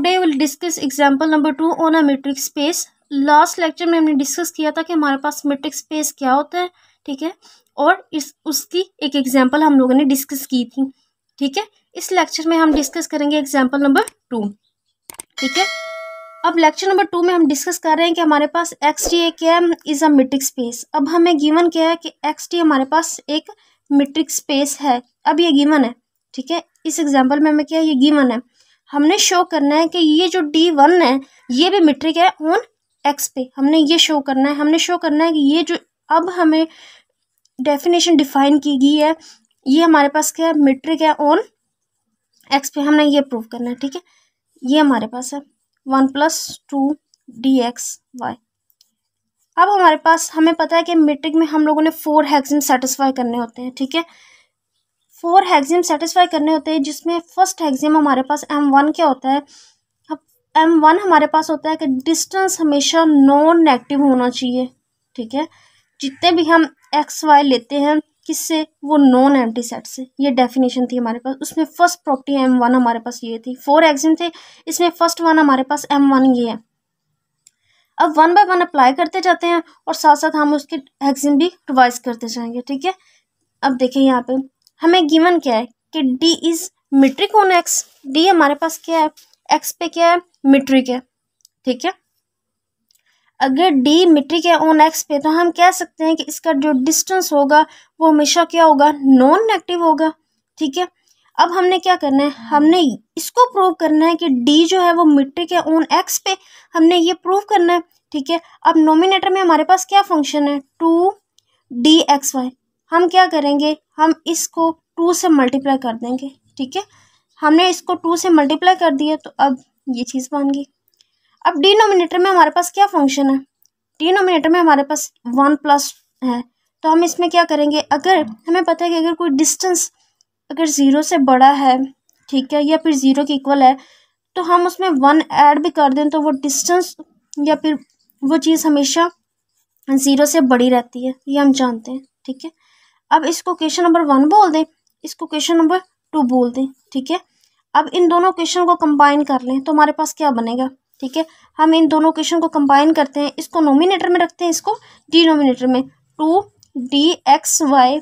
Today will discuss example number 2 on a metric space. Last lecture में हमने discuss किया था कि हमारे पास मीट्रिक स्पेस क्या होता है, ठीक है, और उसकी एक एग्जाम्पल हम लोगों ने डिस्कस की थी, ठीक है। इस लेक्चर में हम डिस्कस करेंगे एग्जाम्पल नंबर 2, ठीक है। अब लेक्चर नंबर 2 में हम डिस्कस कर रहे हैं कि हमारे पास एक्स टी क्या है, इज अ मीट्रिक स्पेस। अब हमें गिवन क्या है कि एक्स टी हमारे पास एक मीट्रिक स्पेस है। अब ये गिवन है, ठीक है। इस एग्जाम्पल में हमें क्या है, ये गिवन है। हमने शो करना है कि ये जो D1 है ये भी मीट्रिक है ऑन एक्स पे। हमने ये शो करना है, हमने शो करना है कि ये जो अब हमें डेफिनेशन डिफाइन की गई है ये हमारे पास क्या है, मीट्रिक है ऑन एक्स पे। हमने ये प्रूव करना है, ठीक है। ये हमारे पास है 1 + 2dxy। अब हमारे पास हमें पता है कि मीट्रिक में हम लोगों ने 4 हेक्सेम सेटिस्फाई करने होते हैं, ठीक है। 4 हेक्सेम सेटिस्फाई करने होते हैं, जिसमें फर्स्ट हेक्सेम हमारे पास M1 क्या होता है। अब M1 हमारे पास होता है कि डिस्टेंस हमेशा नॉन नेगेटिव होना चाहिए, ठीक है। जितने भी हम XY लेते हैं किससे, वो नॉन एम्प्टी सेट से। ये डेफिनेशन थी हमारे पास, उसमें फर्स्ट प्रॉपर्टी M1 हमारे पास ये थी। 4 हेक्सेम थे, इसमें फर्स्ट वन हमारे पास M1 ये है। अब 1 बाय 1 अप्लाई करते जाते हैं और साथ साथ हम उसके हेक्सेम भी रिवाइज करते जाएंगे, ठीक है। अब देखिए यहाँ पे हमें गिवन क्या है कि D is metric on X। D हमारे पास क्या है, X पे क्या है, मीट्रिक है, ठीक है। अगर D मीट्रिक है ऑन X पे तो हम कह सकते हैं कि इसका जो डिस्टेंस होगा वो हमेशा क्या होगा, नॉन नेगेटिव होगा, ठीक है। अब हमने क्या करना है, हमने इसको प्रूव करना है कि D जो है वो मीट्रिक है ऑन X पे। हमने ये प्रूव करना है, ठीक है। अब नोमिनेटर में हमारे पास क्या फंक्शन है, 2dxy। हम क्या करेंगे, हम इसको 2 से मल्टीप्लाई कर देंगे, ठीक है। हमने इसको 2 से मल्टीप्लाई कर दिया तो अब ये चीज़ बन गई। अब डिनोमिनेटर में हमारे पास क्या फंक्शन है, डिनोमिनेटर में हमारे पास 1+ है। तो हम इसमें क्या करेंगे, अगर हमें पता है कि अगर कोई डिस्टेंस अगर 0 से बड़ा है, ठीक है, या फिर 0 के इक्वल है, तो हम उसमें 1 ऐड भी कर दें तो वो डिस्टेंस या फिर वो चीज़ हमेशा 0 से बड़ी रहती है, ये हम जानते हैं, ठीक है। अब इसको क्वेश्चन नंबर 1 बोल दें, इसको क्वेश्चन नंबर 2 बोल दें, ठीक है। अब इन दोनों क्वेश्चन को कंबाइन कर लें तो हमारे पास क्या बनेगा, ठीक है। हम इन दोनों क्वेश्चन को कंबाइन करते हैं, इसको नोमिनेटर में रखते हैं, इसको डिनोमिनेटर में। 2dxy,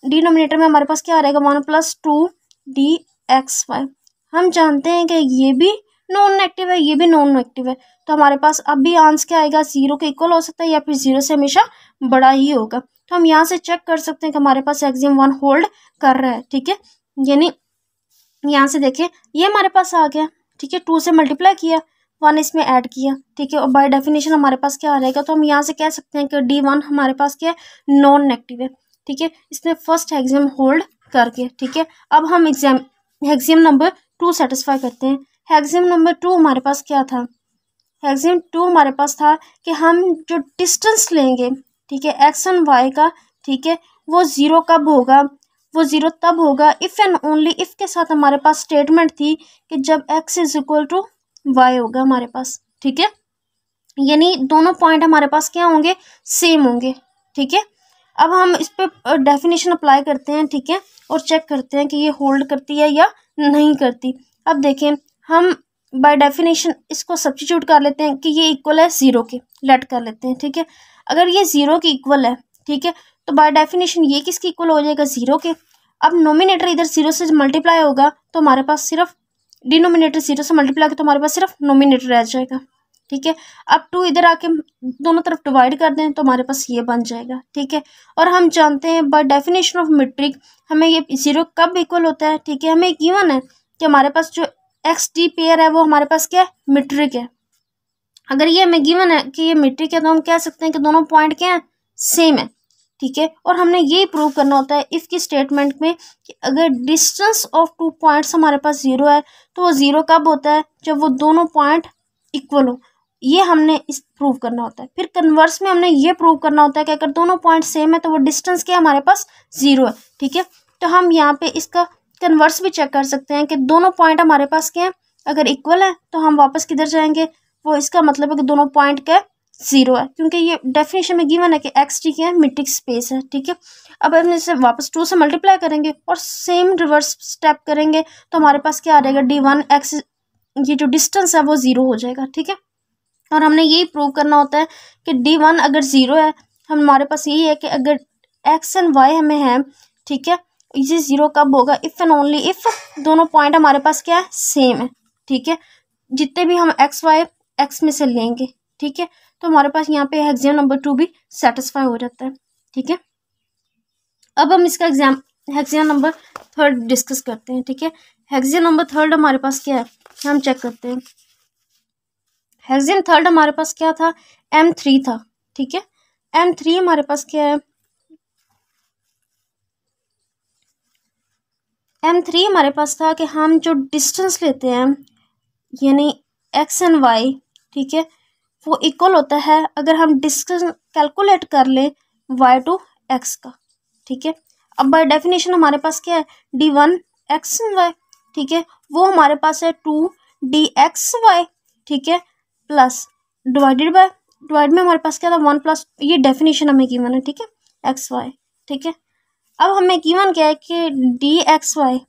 डिनोमिनेटर में हमारे पास क्या आ रहेगा, 1 + 2dxy। हम जानते हैं कि ये भी नॉन नेगेटिव है, ये भी नॉन नेगेटिव है, तो हमारे पास अब भी आंसर क्या आएगा, 0 के इक्वल हो सकता है या फिर 0 से हमेशा बड़ा ही होगा। तो हम यहाँ से चेक कर सकते हैं कि हमारे पास एक्सियम 1 होल्ड कर रहा है, ठीक है। यानी यहाँ से देखिए ये हमारे पास आ गया, ठीक है। 2 से मल्टीप्लाई किया, 1 इसमें ऐड किया, ठीक है, और बाय डेफिनेशन हमारे पास क्या आ रहेगा, तो हम यहाँ से कह सकते हैं कि D1 हमारे पास क्या है, नॉन नेगेटिव है, ठीक है। इसने फर्स्ट हेक्सेम होल्ड करके, ठीक है। अब हम हेक्सेम नंबर 2 सेटिस्फाई करते हैं। हेक्सेम नंबर 2 हमारे पास क्या था, हेक्सेम 2 हमारे पास था कि हम जो डिस्टेंस लेंगे, ठीक है, एक्स एंड वाई का, ठीक है, वो 0 कब होगा, वो 0 तब होगा इफ़ एंड ओनली इफ़ के साथ हमारे पास स्टेटमेंट थी कि जब x = y होगा हमारे पास, ठीक है। यानी दोनों पॉइंट हमारे पास क्या होंगे, सेम होंगे, ठीक है। अब हम इस पर डेफिनेशन अप्लाई करते हैं, ठीक है, और चेक करते हैं कि ये होल्ड करती है या नहीं करती। अब देखें हम बाय डेफिनेशन इसको सब्स्टिट्यूट कर लेते हैं कि ये इक्वल है 0 के, लेट कर लेते हैं, ठीक है। अगर ये 0 के इक्वल है, ठीक है, तो बाय डेफिनेशन ये किसके इक्वल हो जाएगा, 0 के। अब नोमिनेटर इधर 0 से मल्टीप्लाई होगा तो हमारे पास सिर्फ डिनोमिनेटर 0 से मल्टीप्लाई होगा तो हमारे पास सिर्फ नोमिनेटर रह जाएगा, ठीक है। अब 2 इधर आके दोनों तरफ डिवाइड कर दें तो हमारे पास ये बन जाएगा, ठीक है। और हम जानते हैं बाय डेफिनेशन ऑफ मीट्रिक हमें ये 0 कब इक्वल होता है, ठीक है। हमें गिवन है कि हमारे पास जो XD पेयर है वो हमारे पास क्या है, मीट्रिक है। अगर ये हमें गिवन है कि ये मीट्रिक है तो हम कह सकते हैं कि दोनों पॉइंट क्या है, सेम है, ठीक है। और हमने ये प्रूव करना होता है इफ़ की स्टेटमेंट में कि अगर डिस्टेंस ऑफ 2 पॉइंट्स हमारे पास 0 है तो वो 0 कब होता है, जब वो दोनों पॉइंट इक्वल हो। ये हमने इस प्रूव करना होता है। फिर कन्वर्स में हमने ये प्रूव करना होता है कि अगर दोनों पॉइंट सेम है तो वो डिस्टेंस क्या है, हमारे पास 0 है, ठीक है। तो हम यहाँ पे इसका कन्वर्स भी चेक कर सकते हैं कि दोनों पॉइंट हमारे पास क्या है, अगर इक्वल है तो हम वापस किधर जाएंगे, वो इसका मतलब है कि दोनों पॉइंट क्या 0 है, क्योंकि ये डेफिनेशन में गिवन है कि XD क्या है, मीट्रिक स्पेस है, ठीक है। अब हम इसे वापस 2 से मल्टीप्लाई करेंगे और सेम रिवर्स स्टेप करेंगे तो हमारे पास क्या आ जाएगा, D1 X ये जो डिस्टेंस है वो ज़ीरो हो जाएगा, ठीक है। और हमने यही प्रूव करना होता है कि D1 अगर ज़ीरो है, हमारे पास यही है कि अगर x एंड y हमें है, ठीक है, ये ज़ीरो कब होगा, इफ़ एंड ओनली इफ़ दोनों पॉइंट हमारे पास क्या है, सेम है, ठीक है। जितने भी हम x y x में से लेंगे, ठीक है, तो हमारे पास यहाँ पे एक्सियम नंबर 2 भी सेटिस्फाई हो जाता है, ठीक है। अब हम इसका एक्सियम नंबर 3 डिस्कस करते हैं, ठीक है। एक्सियम नंबर 3 हमारे पास क्या है, हम चेक करते हैं। एक्सियम 3 हमारे पास क्या था, M3 था, ठीक है। M3 हमारे पास क्या है, M3 हमारे पास था कि हम जो डिस्टेंस लेते हैं यानी x एंड y, ठीक है, वो इक्वल होता है अगर हम डिस्टेंस कैलकुलेट कर लें y टू x का, ठीक है। अब बाय डेफिनेशन हमारे पास क्या है, D1 x y, ठीक है, वो हमारे पास है 2dxy, ठीक है, प्लस डिवाइड में हमारे पास क्या था 1 प्लस, ये डेफिनेशन हमें गिवन है, ठीक है, एक्स वाई, ठीक है। अब हमें गिवन क्या है कि dxy,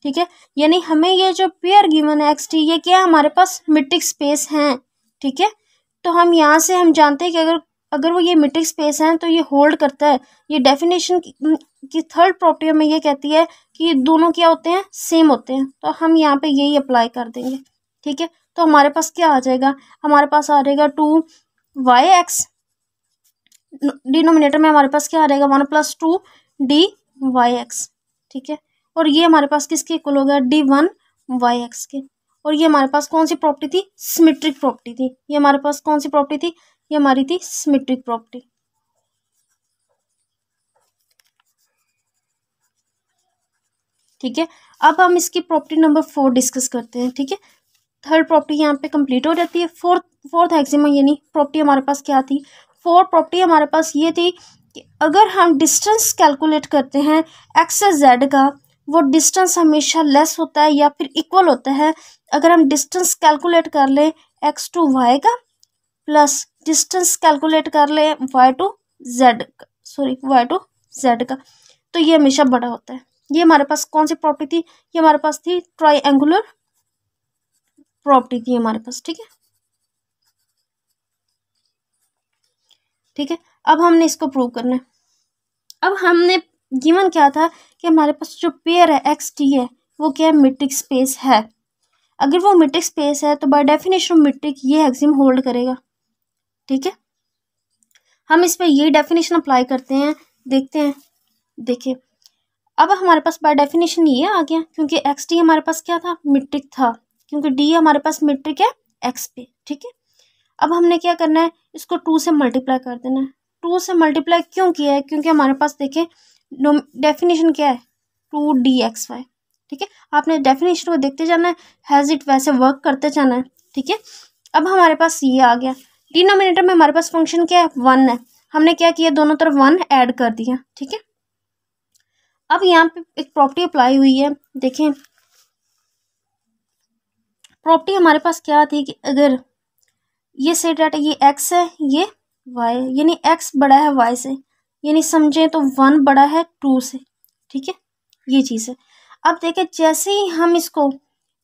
ठीक है, यानी हमें ये जो पेयर गिवन है xt, ये क्या है, हमारे पास मीट्रिक स्पेस हैं, ठीक है। तो हम यहाँ से हम जानते हैं कि अगर वो ये मीट्रिक स्पेस हैं तो ये होल्ड करता है। ये डेफिनेशन की थर्ड प्रॉपर्टी हमें ये कहती है कि ये दोनों क्या होते हैं, सेम होते हैं। तो हम यहाँ पे यही अप्लाई कर देंगे, ठीक है। तो हमारे पास क्या आ जाएगा, हमारे पास आ जाएगा 2yx, डिनोमिनेटर में हमारे पास क्या आ जाएगा 1 प्लस 2dyx, ठीक है। और ये हमारे पास किसके इक्वल हो गया, d1yx के। और ये हमारे पास कौन सी प्रॉपर्टी थी, सिमेट्रिक प्रॉपर्टी थी। ये हमारे पास कौन सी प्रॉपर्टी थी, ये हमारी थी सिमेट्रिक प्रॉपर्टी, ठीक है। अब हम इसकी प्रॉपर्टी नंबर 4 डिस्कस करते हैं, ठीक है। थर्ड प्रॉपर्टी यहाँ पे कंप्लीट हो जाती है। फोर्थ एक्सियम यानी प्रॉपर्टी हमारे पास क्या थी, फोर्थ प्रॉपर्टी हमारे पास ये थी कि अगर हम डिस्टेंस कैलकुलेट करते हैं एक्स से जेड का, वो डिस्टेंस हमेशा लेस होता है या फिर इक्वल होता है अगर हम डिस्टेंस कैलकुलेट कर ले एक्स टू वाई का प्लस डिस्टेंस कैलकुलेट कर ले वाई टू जेड का, वाई टू जेड का, तो ये हमेशा बड़ा होता है। ये हमारे पास कौन सी प्रॉपर्टी थी, ये हमारे पास थी ट्राइएंगुलर प्रॉपर्टी थी हमारे पास, ठीक है, ठीक है। अब हमने इसको प्रूव करना है। अब हमने गिवन क्या था कि हमारे पास जो पेयर है एक्स टी है वो क्या है, मीट्रिक स्पेस है। अगर वो मीट्रिक स्पेस है तो बाय डेफिनेशन मीट्रिक ये एक्सियम होल्ड करेगा, ठीक है। हम इस पे ये डेफिनेशन अप्लाई करते हैं, देखते हैं। देखिए अब हमारे पास बाय डेफिनेशन ये आ गया क्योंकि एक्स टी हमारे पास क्या था, मीट्रिक था, क्योंकि डी हमारे पास मीट्रिक है एक्स पे, ठीक है। अब हमने क्या करना है, इसको 2 से मल्टीप्लाई कर देना है। 2 से मल्टीप्लाई क्यों किया है, क्योंकि हमारे पास देखें डेफिनेशन क्या है 2dxy, ठीक है। आपने डेफिनेशन को देखते जाना है, हैज़ इट वैसे वर्क करते जाना है, ठीक है। अब हमारे पास ये आ गया, डिनोमिनेटर में हमारे पास फंक्शन क्या है 1 है, हमने क्या किया दोनों तरफ 1 ऐड कर दिया, ठीक है। अब यहाँ पे एक प्रॉपर्टी अप्लाई हुई है, देखें प्रॉपर्टी हमारे पास क्या थी कि अगर ये सेट डाटा ये x है ये y है, यानी x बड़ा है y से, यानी समझें तो 1 बड़ा है 2 से, ठीक है, ये चीज़ है। अब देखें जैसे ही हम इसको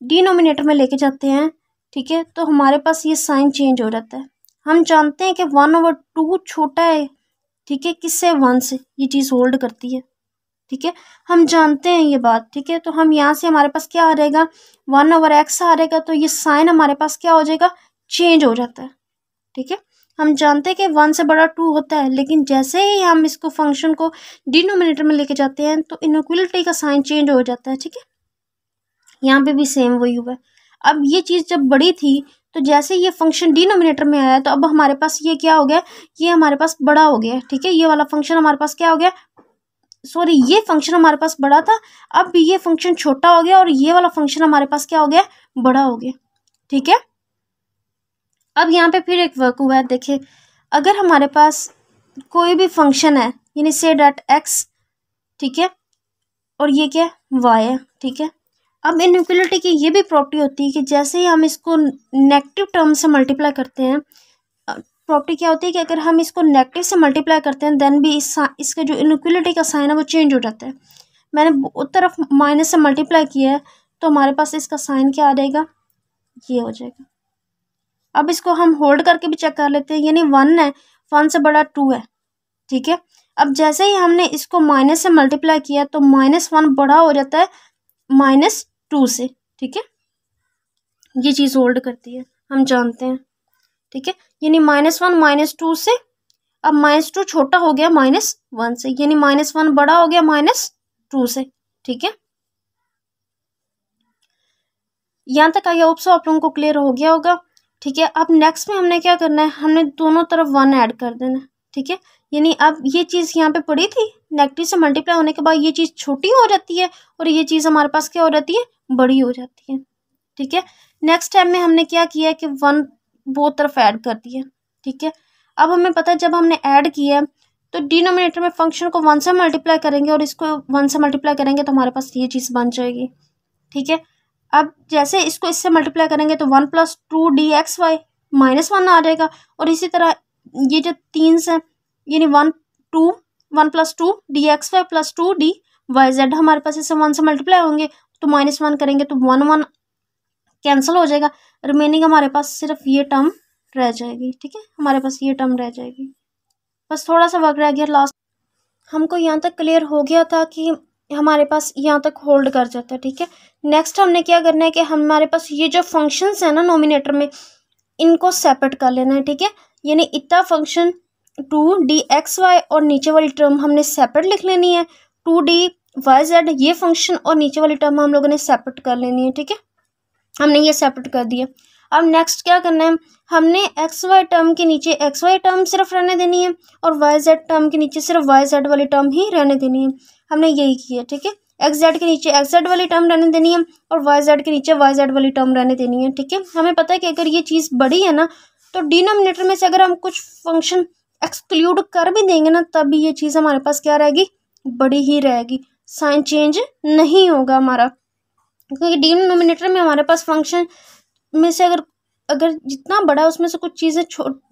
डिनोमिनेटर में लेके जाते हैं, ठीक है, तो हमारे पास ये साइन चेंज हो जाता है। हम जानते हैं कि 1/2 छोटा है, ठीक है, किससे 1 से, ये चीज़ होल्ड करती है, ठीक है, हम जानते हैं ये बात, ठीक है। तो हम यहाँ से हमारे पास क्या आ जाएगा 1/x आ जाएगा, तो ये साइन हमारे पास क्या हो जाएगा, चेंज हो जाता है, ठीक है। हम जानते हैं कि 1 से बड़ा 2 होता है, लेकिन जैसे ही हम इसको फंक्शन को डिनोमिनेटर में लेके जाते हैं तो इनइक्वलिटी का साइन चेंज हो जाता है, ठीक है। यहाँ पे भी सेम वही हुआ है। अब ये चीज़ जब बड़ी थी तो जैसे ये फंक्शन डिनोमिनेटर में आया तो अब हमारे पास ये क्या हो गया, ये हमारे पास बड़ा हो गया, ठीक है। ये वाला फंक्शन हमारे पास क्या हो गया, ये फंक्शन हमारे पास बड़ा था, अब ये फंक्शन छोटा हो गया और ये वाला फंक्शन हमारे पास क्या हो गया, बड़ा हो गया, ठीक है। अब यहाँ पे फिर एक वर्क हुआ है, देखिए अगर हमारे पास कोई भी फंक्शन है यानी से डैट एक्स, ठीक है, और ये क्या वाई है, ठीक है। अब इनइक्वलिटी की ये भी प्रॉपर्टी होती है कि जैसे ही हम इसको नेगेटिव टर्म से मल्टीप्लाई करते हैं, प्रॉपर्टी क्या होती है कि अगर हम इसको नेगेटिव से मल्टीप्लाई करते हैं देन भी इसका जो इनइक्वलिटी का साइन है वो चेंज हो जाता है। मैंने उस तरफ माइनस से मल्टीप्लाई किया है तो हमारे पास इसका साइन क्या आ जाएगा, ये हो जाएगा। अब इसको हम होल्ड करके भी चेक कर लेते हैं, यानी 1 है, 1 से बड़ा 2 है, ठीक है। अब जैसे ही हमने इसको माइनस से मल्टीप्लाई किया तो -1 बड़ा हो जाता है -2 से, ठीक है। ये चीज़ होल्ड करती है, हम जानते हैं, ठीक है। यानी -1 -2 से, अब -2 छोटा हो गया -1 से, यानी -1 बड़ा हो गया -2 से, ठीक है। यहाँ तक आई होप सो आप लोगों को क्लियर हो गया होगा, ठीक है। अब नेक्स्ट में हमने क्या करना है, हमने दोनों तरफ 1 ऐड कर देना है, ठीक है। यानी अब ये चीज़ यहाँ पे पड़ी थी, नेगेटिव से मल्टीप्लाई होने के बाद ये चीज़ छोटी हो जाती है और ये चीज़ हमारे पास क्या हो जाती है, बड़ी हो जाती है, ठीक है। नेक्स्ट टाइम में हमने क्या किया कि 1 वो तरफ ऐड कर दिया, ठीक है। अब हमें पता है जब हमने ऐड किया तो डिनोमिनेटर में फंक्शन को 1 से मल्टीप्लाई करेंगे और इसको 1 से मल्टीप्लाई करेंगे तो हमारे पास ये चीज़ बन जाएगी, ठीक है। अब जैसे इसको इससे मल्टीप्लाई करेंगे तो 1 + 2 dxy -1 आ जाएगा, और इसी तरह ये जो 3 से, यानी 1 + 2 dxy + 2 dyz हमारे पास इससे 1 से मल्टीप्लाई होंगे तो -1 करेंगे तो 1 कैंसिल हो जाएगा, रिमेनिंग हमारे पास सिर्फ ये टर्म रह जाएगी, ठीक है। हमारे पास ये टर्म रह जाएगी, बस थोड़ा सा वर्क रह गया लास्ट। हमको यहाँ तक क्लियर हो गया था कि हमारे पास यहाँ तक होल्ड कर जाता है, ठीक है। नेक्स्ट हमने क्या करना है कि हमारे पास ये जो फंक्शंस है ना नोमिनेटर में, इनको सेपरेट कर लेना है, ठीक है। यानी इतना फंक्शन 2dxy और नीचे वाली टर्म हमने सेपरेट लिख लेनी है, 2dyz ये फंक्शन और नीचे वाली टर्म हम लोगों ने सेपरेट कर लेनी है, ठीक है। हमने ये सेपरेट कर दिया। अब नेक्स्ट क्या करना है, हमने xy टर्म के नीचे xy टर्म सिर्फ रहने देनी है और yz टर्म के नीचे सिर्फ yz वाली टर्म ही रहने देनी है। हमने यही किया, ठीक है। xz के नीचे xz वाली टर्म रहने देनी है और yz के नीचे yz वाली टर्म रहने देनी है, ठीक है। हमें पता है कि अगर ये चीज़ बड़ी है ना तो डिनोमिनेटर में से अगर हम कुछ फंक्शन एक्सक्लूड कर भी देंगे ना तब भी ये चीज़ हमारे पास क्या रहेगी, बड़ी ही रहेगी, साइन चेंज नहीं होगा हमारा, क्योंकि डिनोमिनेटर में हमारे पास फंक्शन में से अगर जितना बड़ा है उसमें से कुछ चीज़ें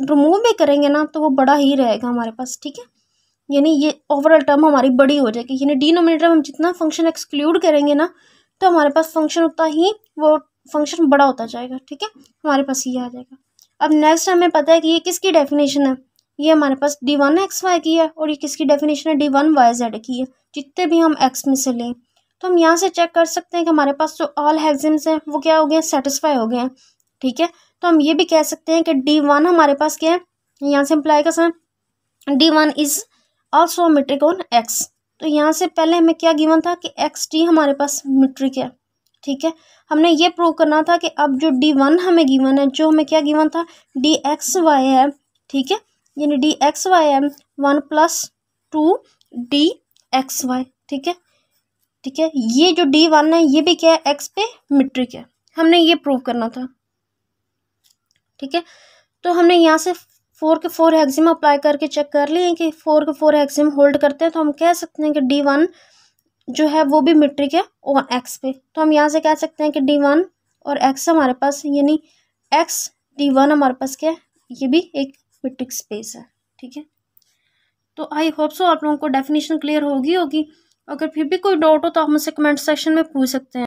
रिमूव भी करेंगे ना तो वो बड़ा ही रहेगा हमारे पास, ठीक है। यानी ये ओवरऑल टर्म हमारी बड़ी हो जाएगी, यानी डिनोमिनेटर में हम जितना फंक्शन एक्सक्लूड करेंगे ना तो हमारे पास फंक्शन उतना ही वो फंक्शन बड़ा होता जाएगा, ठीक है। हमारे पास ये आ जाएगा। अब नेक्स्ट हमें पता है कि ये किसकी डेफिनेशन है, ये हमारे पास d1xy की है और ये किसकी डेफिनेशन है, d1yz की है। जितने भी हम x में से लें तो हम यहाँ से चेक कर सकते हैं कि हमारे पास जो ऑल हेक्सेम्स हैं वो क्या हो गए, सेटिस्फाई हो गए हैं, ठीक है। तो हम ये भी कह सकते हैं कि d1 हमारे पास क्या है, यहाँ से इम्प्लाई का सर d1 is also metric on x। तो यहाँ से पहले हमें क्या गिवन था कि xt हमारे पास मेट्रिक है, ठीक है। हमने ये प्रूव करना था कि अब जो d1 हमें गिवन है, जो हमें क्या गिवन था dxy है, ठीक है। यानी dxy है 1 + 2 dxy, ठीक है, ठीक है। ये जो d1 है ये भी क्या है, x पे मेट्रिक है, हमने ये प्रूव करना था, ठीक है। तो हमने यहाँ से 4 के 4 हेक्सेम अप्लाई करके चेक कर लिए कि 4 के 4 हेक्सेम होल्ड करते हैं, तो हम कह सकते हैं कि d1 जो है वो भी मेट्रिक है और x पे। तो हम यहाँ से कह सकते हैं कि d1 और x हमारे पास, यानी x d1 हमारे पास क्या है, ये भी एक मेट्रिक स्पेस है, ठीक है। तो आई होप सो आप लोगों को डेफिनेशन क्लियर होगी। अगर फिर भी कोई डाउट हो तो आप मुझसे कमेंट सेक्शन में पूछ सकते हैं।